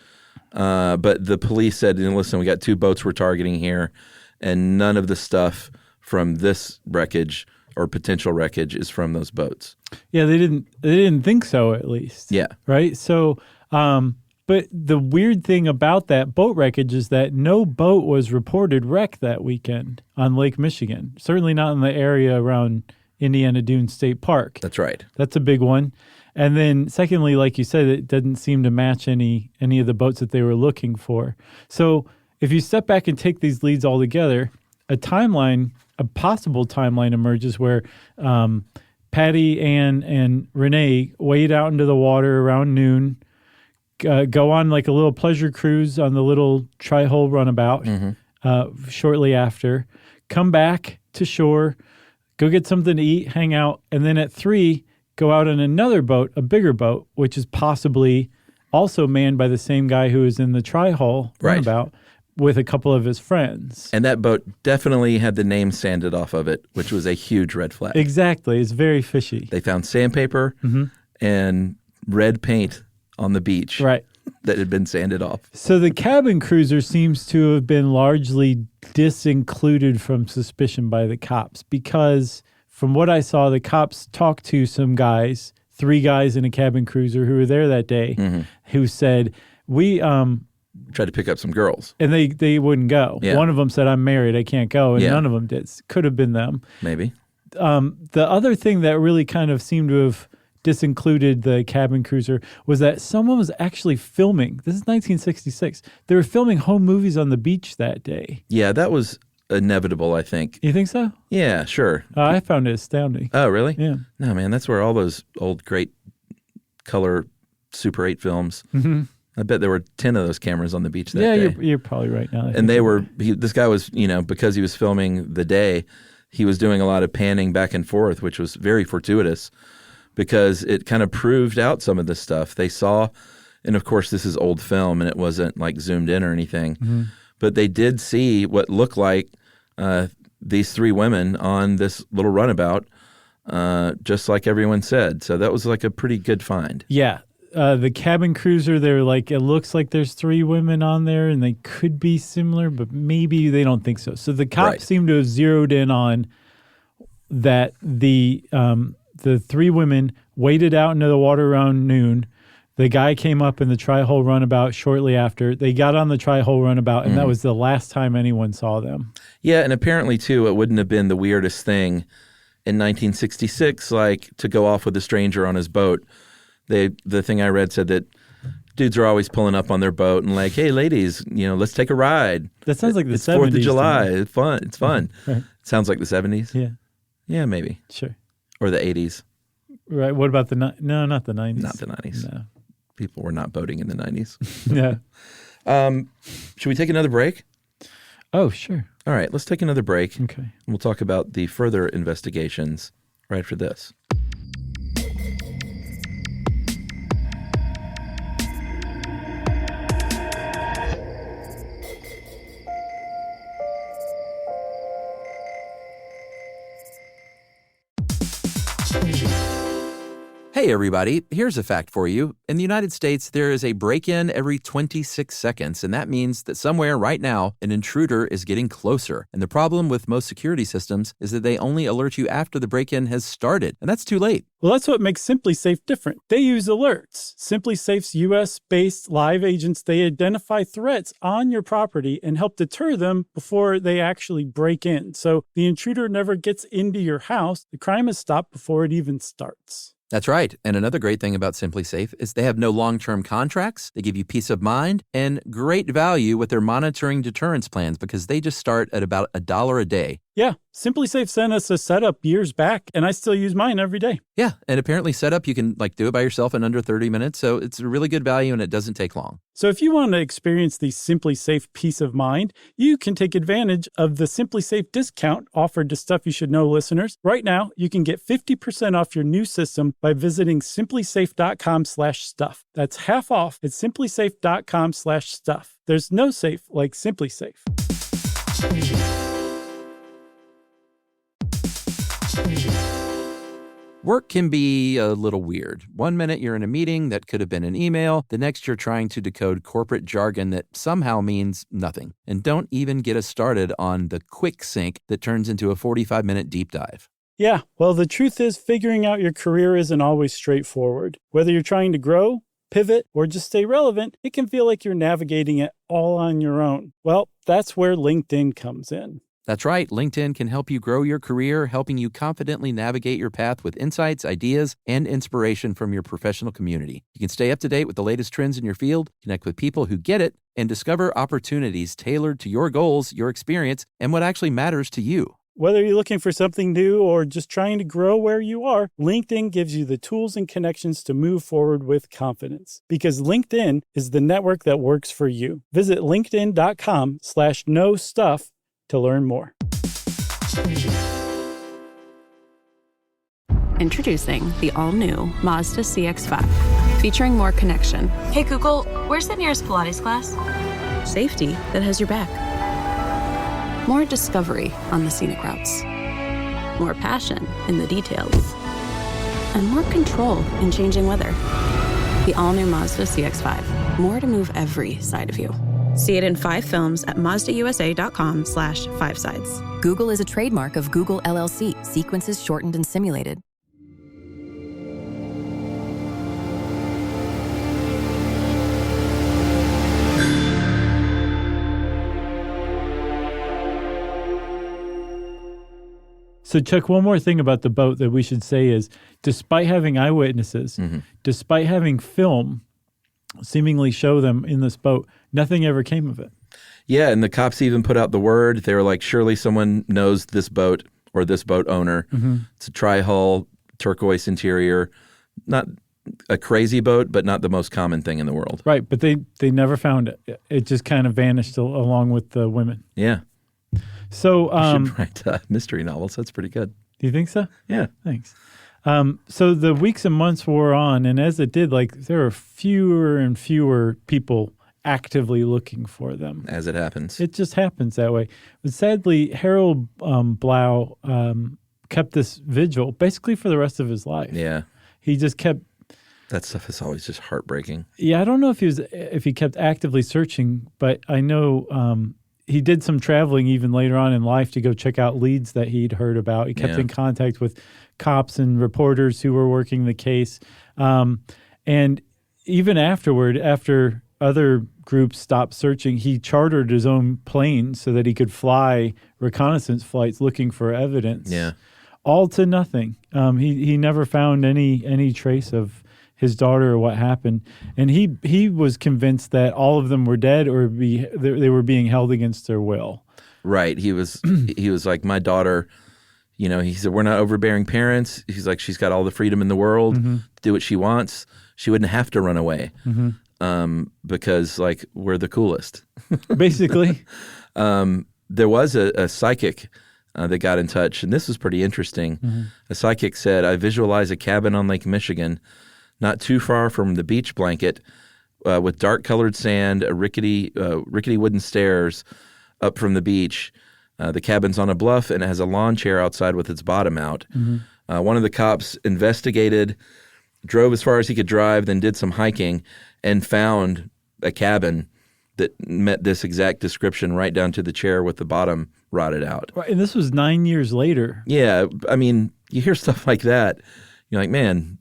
S4: But the police said, listen, we got 2 boats we're targeting here, and none of the stuff from this wreckage or potential wreckage is from those boats.
S3: Yeah, they didn't think so, at least.
S4: Yeah.
S3: Right? So, but the weird thing about that boat wreckage is that no boat was reported wrecked that weekend on Lake Michigan. Certainly not in the area around Indiana Dunes State Park.
S4: That's right.
S3: That's a big one. And then secondly, like you said, it doesn't seem to match any of the boats that they were looking for. So if you step back and take these leads all together, a possible timeline emerges where Patty, Ann, and Renee wade out into the water around noon, go on like a little pleasure cruise on the little tri-hull runabout shortly after, come back to shore, go get something to eat, hang out, and then at 3, go out on another boat, a bigger boat, which is possibly also manned by the same guy who was in the tri-hull runabout with a couple of his friends.
S4: And that boat definitely had the name sanded off of it, which was a huge red flag.
S3: Exactly. It's very fishy.
S4: They found sandpaper and red paint on the beach that had been sanded off.
S3: So the cabin cruiser seems to have been largely disincluded from suspicion by the cops because from what I saw, the cops talked to some guys, 3 guys in a cabin cruiser who were there that day, who said, we
S4: tried to pick up some girls.
S3: And they wouldn't go.
S4: Yeah.
S3: One of them said, I'm married, I can't go. And none of them did. Could have been them.
S4: Maybe.
S3: The other thing that really kind of seemed to have disincluded the cabin cruiser was that someone was actually filming. This is 1966. They were filming home movies on the beach that day.
S4: Yeah, that was inevitable, I think.
S3: You think so?
S4: Yeah, sure.
S3: I found it astounding.
S4: Oh, really?
S3: Yeah.
S4: No, man, that's where all those old great color Super 8 films. I bet there were 10 of those cameras on the beach that day.
S3: Yeah, you're probably right now.
S4: And this guy was, because he was filming the day, he was doing a lot of panning back and forth, which was very fortuitous because it kind of proved out some of this stuff. They saw, and of course this is old film and it wasn't like zoomed in or anything, but they did see what looked like these 3 women on this little runabout, just like everyone said. So that was like a pretty good find.
S3: Yeah. The cabin cruiser, they're like, it looks like there's 3 women on there and they could be similar, but maybe they don't think so. So the cops seem to have zeroed in on that the 3 women waded out into the water around noon. The guy came up in the tri-hull runabout shortly after. They got on the tri-hull runabout, and that was the last time anyone saw them.
S4: Yeah, and apparently, too, it wouldn't have been the weirdest thing in 1966, like to go off with a stranger on his boat. The thing I read said that dudes are always pulling up on their boat and like, hey, ladies, let's take a ride.
S3: That sounds like the 70s.
S4: It's 4th of July. It's fun. It's fun.
S3: Right.
S4: It sounds like the 70s.
S3: Yeah.
S4: Yeah, maybe.
S3: Sure.
S4: Or the 80s.
S3: Right. What about no, not the 90s.
S4: Not the 90s.
S3: No.
S4: People were not boating in the 90s.
S3: Yeah.
S4: Should we take another break?
S3: Oh, sure.
S4: All right, let's take another break.
S3: Okay.
S4: And we'll talk about the further investigations right after this. Hey, everybody. Here's a fact for you. In the United States, there is a break-in every 26 seconds, and that means that somewhere right now, an intruder is getting closer. And the problem with most security systems is that they only alert you after the break-in has started, and that's too late.
S3: Well, that's what makes SimpliSafe different. They use alerts. SimpliSafe's U.S.-based live agents, they identify threats on your property and help deter them before they actually break in. So the intruder never gets into your house. The crime is stopped before it even starts.
S4: That's right. And another great thing about SimpliSafe is they have no long-term contracts. They give you peace of mind and great value with their monitoring deterrence plans because they just start at about $1 a day.
S3: Yeah, SimpliSafe sent us a setup years back, and I still use mine every day.
S4: Yeah, and apparently setup, you can do it by yourself in under 30 minutes. So it's a really good value and it doesn't take long.
S3: So if you want to experience the SimpliSafe peace of mind, you can take advantage of the SimpliSafe discount offered to Stuff You Should Know listeners. Right now, you can get 50% off your new system by visiting simplisafe.com/stuff. That's half off at simplisafe.com/stuff. There's no safe like SimpliSafe.
S4: Work can be a little weird. One minute you're in a meeting that could have been an email. The next you're trying to decode corporate jargon that somehow means nothing. And don't even get us started on the quick sync that turns into a 45-minute deep dive.
S3: Yeah, well, the truth is figuring out your career isn't always straightforward. Whether you're trying to grow, pivot, or just stay relevant, it can feel like you're navigating it all on your own. Well, that's where LinkedIn comes in.
S4: That's right. LinkedIn can help you grow your career, helping you confidently navigate your path with insights, ideas, and inspiration from your professional community. You can stay up to date with the latest trends in your field, connect with people who get it, and discover opportunities tailored to your goals, your experience, and what actually matters to you.
S3: Whether you're looking for something new or just trying to grow where you are, LinkedIn gives you the tools and connections to move forward with confidence. Because LinkedIn is the network that works for you. Visit linkedin.com/knowstuff to learn more.
S7: Introducing the all-new Mazda CX-5, featuring more connection,
S8: Hey Google, where's the nearest Pilates class?
S7: safety that has your back, more discovery on the scenic routes, more passion in the details, and more control in changing weather. The all-new Mazda CX-5, more to move every side of you. See it in 5 films at mazdausa.com/5sides.
S9: Google is a trademark of Google LLC. Sequences shortened and simulated.
S3: So, Chuck, one more thing about the boat that we should say is, despite having eyewitnesses, despite having film seemingly show them in this boat, nothing ever came of it.
S4: Yeah, and the cops even put out the word. They were like, surely someone knows this boat or this boat owner. It's a tri-hull, turquoise interior. Not a crazy boat, but not the most common thing in the world.
S3: Right, but they never found it. It just kind of vanished along with the women.
S4: Yeah.
S3: So
S4: You should write mystery novels. That's pretty good.
S3: Do you think so?
S4: Yeah.
S3: Thanks. So the weeks and months wore on, and as it did, there are fewer and fewer people actively looking for them.
S4: As it happens.
S3: It just happens that way. But sadly, Harold Blau kept this vigil basically for the rest of his life.
S4: Yeah.
S3: He just kept.
S4: That stuff is always just heartbreaking.
S3: Yeah, I don't know if he kept actively searching, but I know he did some traveling even later on in life to go check out leads that he'd heard about. He kept in contact with cops and reporters who were working the case. And even afterward, after other groups stopped searching, he chartered his own plane so that he could fly reconnaissance flights looking for evidence.
S4: Yeah.
S3: All to nothing. He never found any trace of his daughter or what happened. And he was convinced that all of them were dead or they were being held against their will.
S4: Right. He was like, my daughter, he said, we're not overbearing parents. He's like, she's got all the freedom in the world to do what she wants. She wouldn't have to run away because we're the coolest.
S3: Basically.
S4: there was a psychic that got in touch, and this was pretty interesting. Mm-hmm. A psychic said, "I visualize a cabin on Lake Michigan, not too far from the beach blanket, with dark-colored sand, a rickety wooden stairs up from the beach. The cabin's on a bluff, and it has a lawn chair outside with its bottom out." Mm-hmm. One of the cops investigated, drove as far as he could drive, then did some hiking, and found a cabin that met this exact description right down to the chair with the bottom rotted out.
S3: Right, and this was 9 years later.
S4: Yeah, I mean, you hear stuff like that, you're like, man,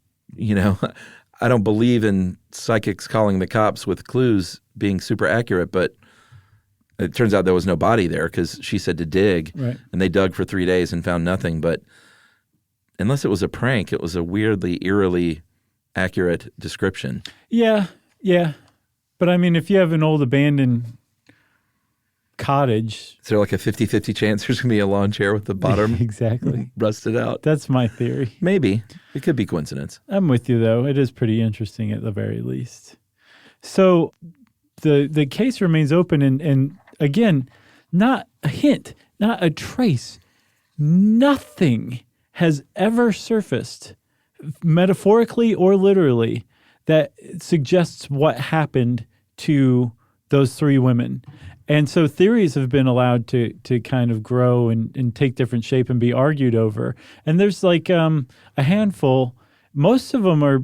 S4: I don't believe in psychics calling the cops with clues being super accurate, but it turns out there was no body there because she said to dig, right. And they dug for 3 days and found nothing. But unless it was a prank, it was a weirdly, eerily accurate description.
S3: Yeah. But I mean, if you have an old abandoned cottage.
S4: Is there like a 50-50 chance there's going to be a lawn chair with the bottom
S3: exactly
S4: rusted out?
S3: That's my theory.
S4: Maybe. It could be coincidence.
S3: I'm with you, though. It is pretty interesting at the very least. So the case remains open, and again, not a hint, not a trace, nothing has ever surfaced, metaphorically or literally, that suggests what happened to those three women. And so theories have been allowed to kind of grow and take different shape and be argued over. And there's like a handful. Most of them are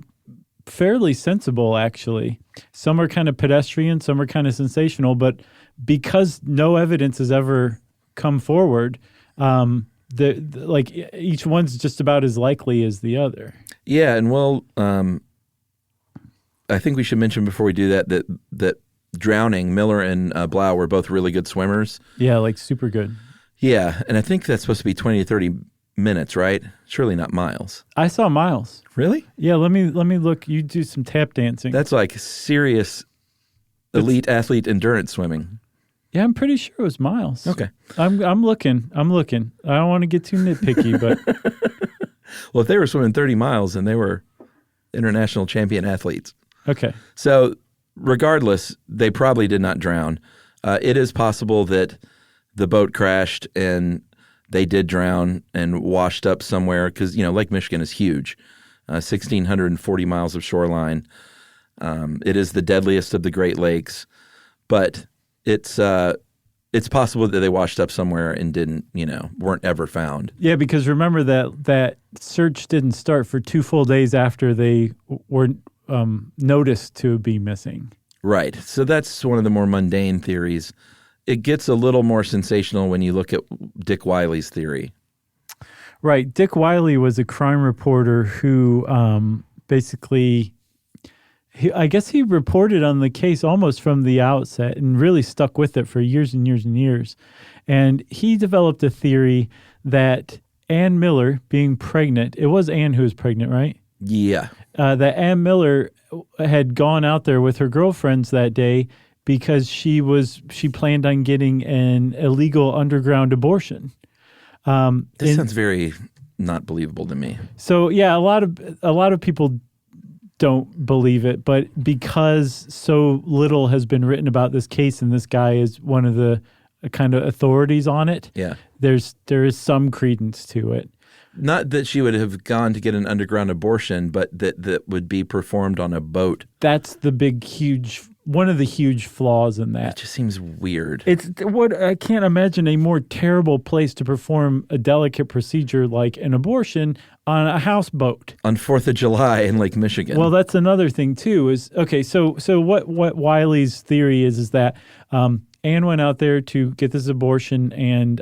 S3: fairly sensible, actually. Some are kind of pedestrian, some are kind of sensational. But because no evidence has ever come forward, like each one's just about as likely as the other.
S4: Yeah, and well, I think we should mention before we do that drowning, Miller and Blau were both really good swimmers.
S3: Yeah, like super good.
S4: Yeah, and I think that's supposed to be 20 to 30 minutes, right? Surely not miles.
S3: I saw miles.
S4: Really?
S3: Yeah, let me look. You do some tap dancing.
S4: That's like serious elite athlete endurance swimming.
S3: Yeah, I'm pretty sure it was miles.
S4: Okay.
S3: I'm looking. I don't want to get too nitpicky, but
S4: well, if they were swimming 30 miles, then they were international champion athletes.
S3: Okay.
S4: So regardless, they probably did not drown. It is possible that the boat crashed and they did drown and washed up somewhere because, Lake Michigan is huge, 1,640 miles of shoreline. It is the deadliest of the Great Lakes, but it's possible that they washed up somewhere and didn't, weren't ever found.
S3: Yeah, because remember that search didn't start for 2 full days after they were noticed to be missing.
S4: Right. So that's one of the more mundane theories. It gets a little more sensational when you look at Dick Wiley's theory.
S3: Right. Dick Wiley was a crime reporter who basically, I guess he reported on the case almost from the outset and really stuck with it for years and years and years. And he developed a theory that Ann Miller being pregnant, it was Ann who was pregnant, right?
S4: Yeah.
S3: That Ann Miller had gone out there with her girlfriends that day because she planned on getting an illegal underground abortion.
S4: This sounds very not believable to me.
S3: So yeah, a lot of people don't believe it, but because so little has been written about this case and this guy is one of the kind of authorities on it,
S4: yeah, there
S3: is some credence to it.
S4: Not that she would have gone to get an underground abortion, but that would be performed on a boat.
S3: That's the one of the huge flaws in that.
S4: It just seems weird.
S3: I can't imagine a more terrible place to perform a delicate procedure like an abortion on a houseboat.
S4: On 4th of July in Lake Michigan.
S3: Well, that's another thing too is, okay, so what Wiley's theory is that Anne went out there to get this abortion and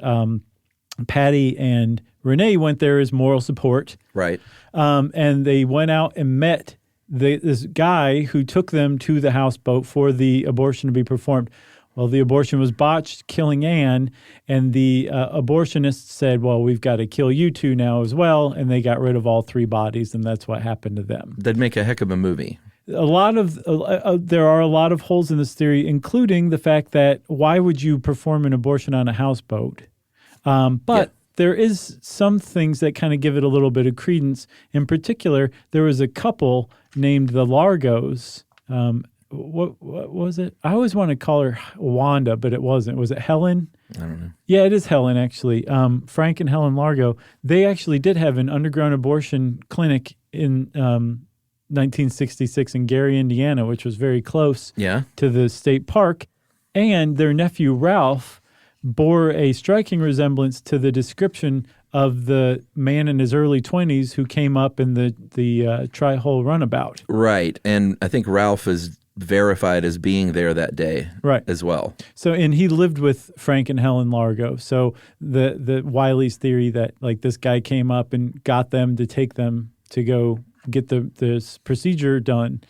S3: Patty and Renee went there as moral support.
S4: Right.
S3: And they went out and met this guy who took them to the houseboat for the abortion to be performed. Well, the abortion was botched, killing Anne, and the abortionist said, well, we've got to kill you two now as well, and they got rid of all 3 bodies, and that's what happened to them.
S4: That'd make a heck of a movie.
S3: There are a lot of holes in this theory, including the fact that why would you perform an abortion on a houseboat? But there is some things that kind of give it a little bit of credence. In particular, there was a couple named the Largos. What was it? I always want to call her Wanda, but it wasn't. Was it Helen?
S10: I don't know.
S3: Yeah, it is Helen, actually. Frank and Helen Largo, they actually did have an underground abortion clinic in 1966 in Gary, Indiana, which was very close to the state park. And their nephew, Ralph, bore a striking resemblance to the description of the man in his early 20s who came up in the Tri-Hole runabout.
S10: Right. And I think Ralph is verified as being there that day as well.
S3: So, and he lived with Frank and Helen Largo. So the Wiley's theory that like this guy came up and got them to take them to go get this procedure done.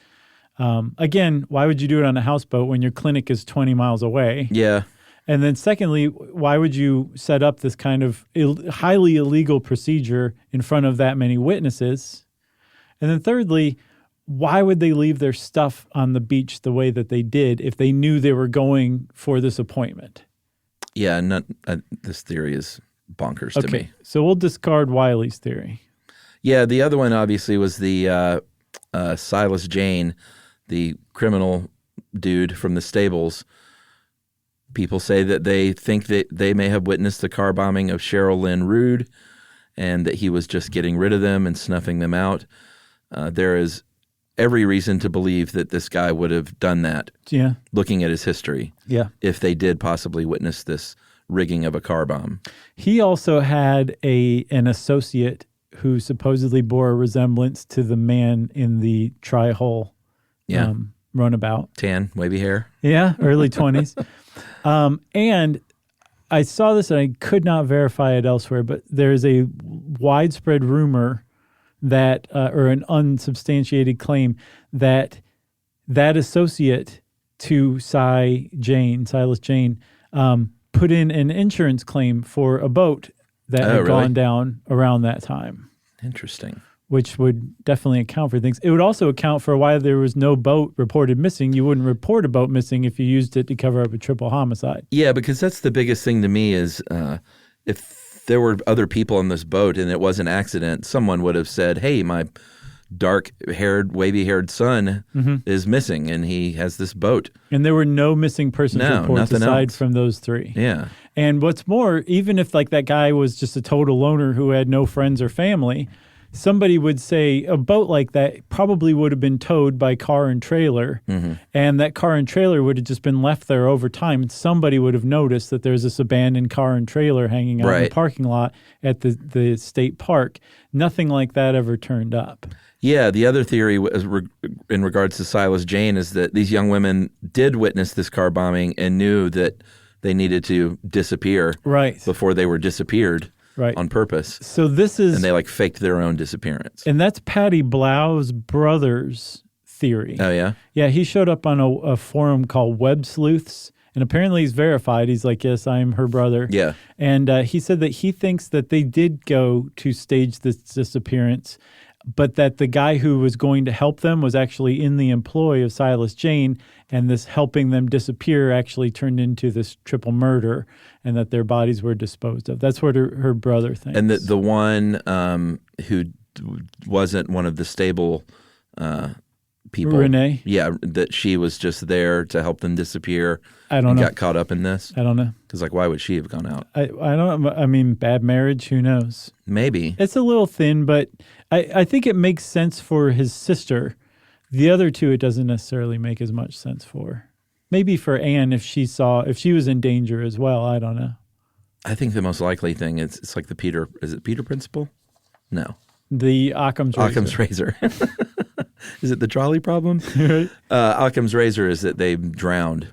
S3: Again, why would you do it on a houseboat when your clinic is 20 miles away?
S10: Yeah.
S3: And then secondly, why would you set up this kind of highly illegal procedure in front of that many witnesses? And then thirdly, why would they leave their stuff on the beach the way that they did if they knew they were going for this appointment?
S10: Yeah, this theory is bonkers to me.
S3: So we'll discard Wiley's theory.
S10: Yeah, the other one obviously was the Silas Jane, the criminal dude from the stables. People say that they think that they may have witnessed the car bombing of Cheryl Lynn Rood and that he was just getting rid of them and snuffing them out. There is every reason to believe that this guy would have done that, looking at his history, if they did possibly witness this rigging of a car bomb.
S3: He also had an associate who supposedly bore a resemblance to the man in the Tri-Hole runabout.
S10: Tan, wavy hair.
S3: Yeah, early 20s. And I saw this and I could not verify it elsewhere, but there is a widespread rumor that, or an unsubstantiated claim that associate to Silas Jane, put in an insurance claim for a boat that had gone down around that time.
S10: Interesting.
S3: Which would definitely account for things. It would also account for why there was no boat reported missing. You wouldn't report a boat missing if you used it to cover up a triple homicide.
S10: Yeah, because that's the biggest thing to me is if there were other people on this boat and it was an accident, someone would have said, hey, my dark-haired, wavy-haired son is missing and he has this boat.
S3: And there were no missing persons reports aside from those three.
S10: Yeah.
S3: And what's more, even if like that guy was just a total loner who had no friends or family, somebody would say a boat like that probably would have been towed by car and trailer, and that car and trailer would have just been left there over time. And somebody would have noticed that there's this abandoned car and trailer hanging out in the parking lot at the state park. Nothing like that ever turned up.
S10: Yeah, the other theory in regards to Silas Jane is that these young women did witness this car bombing and knew that they needed to disappear before they were disappeared. On purpose.
S3: So this is...
S10: And they like faked their own disappearance.
S3: And that's Patty Blau's brother's theory.
S10: Oh, yeah?
S3: Yeah, he showed up on a forum called Web Sleuths, and apparently he's verified. He's like, yes, I'm her brother.
S10: Yeah.
S3: And he said that he thinks that they did go to stage this disappearance, but that the guy who was going to help them was actually in the employ of Silas Jane, and this helping them disappear actually turned into this triple murder, and that their bodies were disposed of. That's what her brother thinks.
S10: And the one who wasn't one of the stable people.
S3: Renee?
S10: Yeah, that she was just there to help them disappear.
S3: I don't know.
S10: Got caught up in this.
S3: I don't know.
S10: Because like, why would she have gone out?
S3: I don't know. I mean, bad marriage, who knows?
S10: Maybe.
S3: It's a little thin, but I think it makes sense for his sister. The other two, it doesn't necessarily make as much sense for. Maybe for Anne, if she was in danger as well. I don't know.
S10: I think the most likely thing is it's like the Peter principle? No.
S3: The Occam's razor.
S10: Occam's razor. Is it the trolley problem? Occam's razor is that they drowned.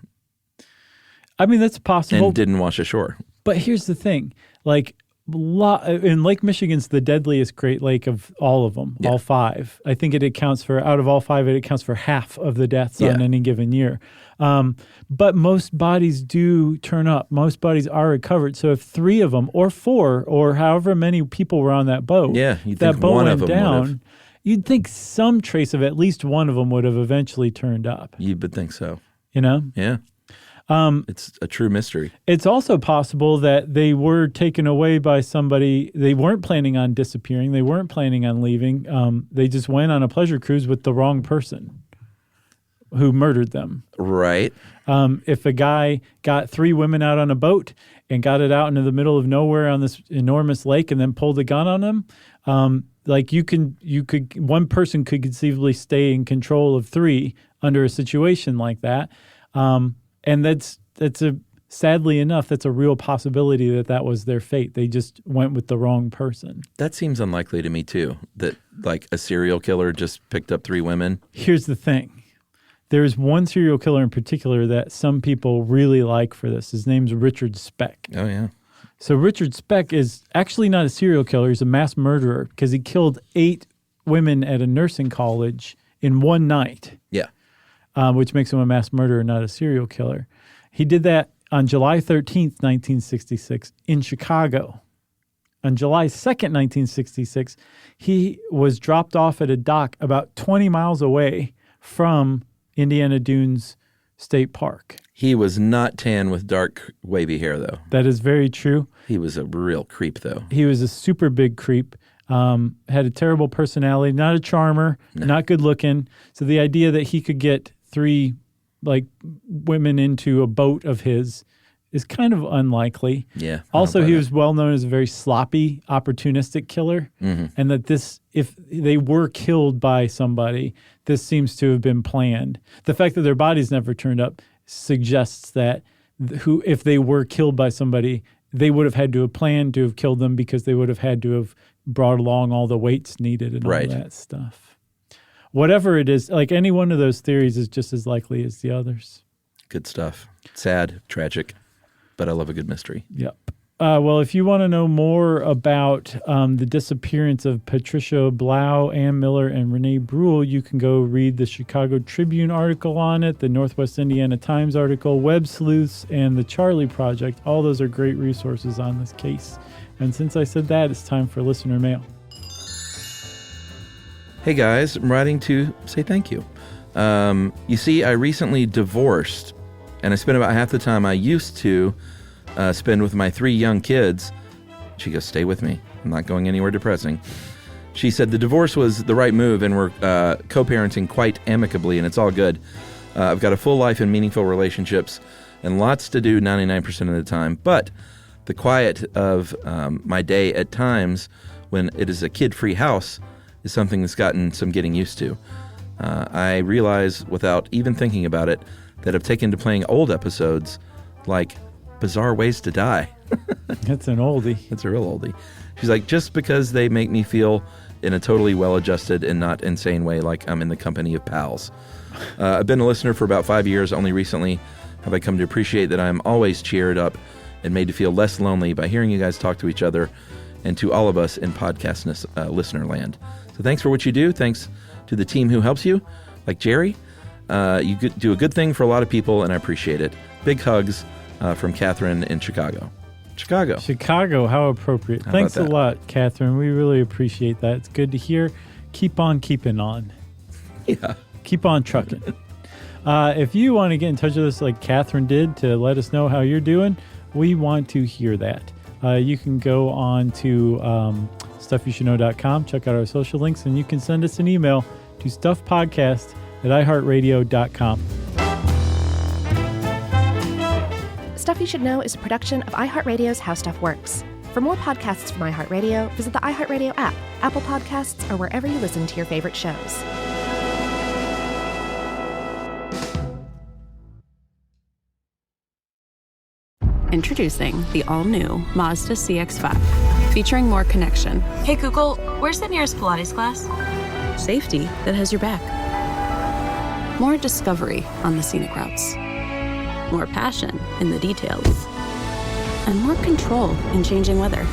S3: I mean, that's possible.
S10: And didn't wash ashore.
S3: But here's the thing. Like, in Lake Michigan's the deadliest Great Lake of all of them, all five. I think out of all five, it accounts for half of the deaths on any given year. But most bodies do turn up. Most bodies are recovered. So if 3 of them or 4 or however many people were on that boat, that boat went down, you'd think some trace of at least one of them would have eventually turned up.
S10: You would think so.
S3: You know?
S10: Yeah. It's a true mystery.
S3: It's also possible that they were taken away by somebody. They weren't planning on disappearing. They weren't planning on leaving. They just went on a pleasure cruise with the wrong person. who murdered them.
S10: Right.
S3: If a guy got 3 women out on a boat and got it out into the middle of nowhere on this enormous lake and then pulled a gun on them, one person could conceivably stay in control of 3 under a situation like that. And sadly enough, that's a real possibility that was their fate. They just went with the wrong person.
S10: That seems unlikely to me too, that like a serial killer just picked up 3 women.
S3: Here's the thing. There's one serial killer in particular that some people really like for this. His name's Richard Speck.
S10: Oh, yeah.
S3: So Richard Speck is actually not a serial killer. He's a mass murderer because he killed 8 women at a nursing college in one night.
S10: Yeah.
S3: Which makes him a mass murderer, not a serial killer. He did that on July 13th, 1966 in Chicago. On July 2nd, 1966, he was dropped off at a dock about 20 miles away from Indiana Dunes State Park.
S10: He was not tan with dark, wavy hair, though.
S3: That is very true.
S10: He was a real creep, though.
S3: He was a super big creep, had a terrible personality, not a charmer, not good looking. So the idea that he could get 3 women into a boat of his is kind of unlikely.
S10: Yeah.
S3: Also, he was well known as a very sloppy, opportunistic killer, and that if they were killed by somebody, this seems to have been planned. The fact that their bodies never turned up suggests that if they were killed by somebody, they would have had to have planned to have killed them because they would have had to have brought along all the weights needed and all that stuff. Whatever it is, like any one of those theories is just as likely as the others.
S10: Good stuff. Sad, tragic, but I love a good mystery.
S3: Yep. Well, if you want to know more about the disappearance of Patricia Blau, Ann Miller, and Renee Bruhl, you can go read the Chicago Tribune article on it, the Northwest Indiana Times article, Web Sleuths, and the Charlie Project. All those are great resources on this case. And since I said that, it's time for listener mail.
S10: Hey guys, I'm writing to say thank you. You see, I recently divorced, and I spent about half the time I used to spend with my 3 young kids. She goes, stay with me. I'm not going anywhere depressing. She said the divorce was the right move, and we're co-parenting quite amicably, and it's all good. I've got a full life and meaningful relationships and lots to do 99% of the time, but the quiet of my day at times when it is a kid-free house is something that's gotten some getting used to. I realize, without even thinking about it, that I've taken to playing old episodes like Bizarre Ways to Die.
S3: That's an oldie.
S10: That's a real oldie. She's like, just because they make me feel in a totally well-adjusted and not insane way like I'm in the company of pals. I've been a listener for about 5 years. Only recently have I come to appreciate that I'm always cheered up and made to feel less lonely by hearing you guys talk to each other and to all of us in podcast listener land. So thanks for what you do. Thanks to the team who helps you, like Jerry. You do a good thing for a lot of people, and I appreciate it. Big hugs from Catherine in Chicago.
S3: Chicago, how appropriate. Thanks a lot, Catherine. We really appreciate that. It's good to hear. Keep on keeping on.
S10: Yeah.
S3: Keep on trucking. If you want to get in touch with us like Catherine did to let us know how you're doing, we want to hear that. You can go on to stuffyoushouldknow.com, check out our social links, and you can send us an email to stuffpodcast@iheartradio.com.
S5: Stuff You Should Know is a production of iHeartRadio's How Stuff Works. For more podcasts from iHeartRadio, visit the iHeartRadio app, Apple Podcasts, or wherever you listen to your favorite shows.
S7: Introducing the all-new Mazda CX-5, featuring more connection.
S8: Hey Google, where's the nearest Pilates class?
S7: Safety that has your back. More discovery on the scenic routes. More passion in the details. And more control in changing weather.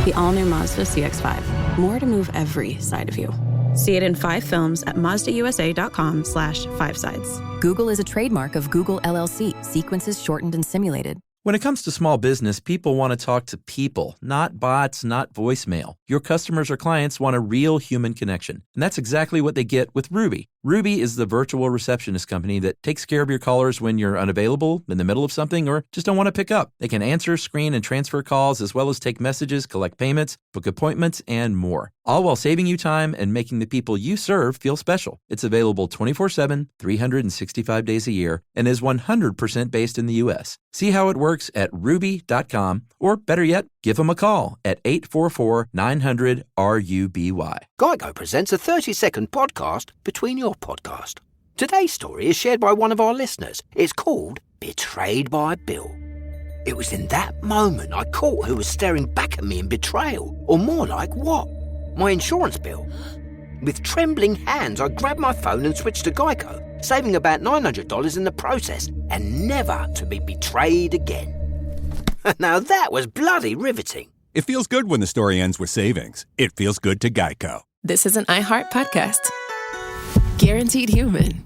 S7: The all-new Mazda CX-5. More to move every side of you. See it in 5 films at mazdausa.com/5sides.
S9: Google is a trademark of Google LLC. Sequences shortened and simulated.
S4: When it comes to small business, people want to talk to people, not bots, not voicemail. Your customers or clients want a real human connection, and that's exactly what they get with Ruby. Ruby is the virtual receptionist company that takes care of your callers when you're unavailable, in the middle of something, or just don't want to pick up. They can answer, screen, and transfer calls, as well as take messages, collect payments, book appointments, and more. All while saving you time and making the people you serve feel special. It's available 24/7, 365 days a year, and is 100% based in the U.S. See how it works at ruby.com, or better yet, give them a call at 844-900-RUBY.
S11: Geico presents a 30-second podcast between your podcast. Today's story is shared by one of our listeners. It's called Betrayed by Bill. It was in that moment I caught who was staring back at me in betrayal, or more like what? My insurance bill. With trembling hands, I grabbed my phone and switched to Geico, saving about $900 in the process, and never to be betrayed again. Now that was bloody riveting.
S12: It feels good when the story ends with savings. It feels good to Geico.
S1: This is an iHeart podcast. Guaranteed human.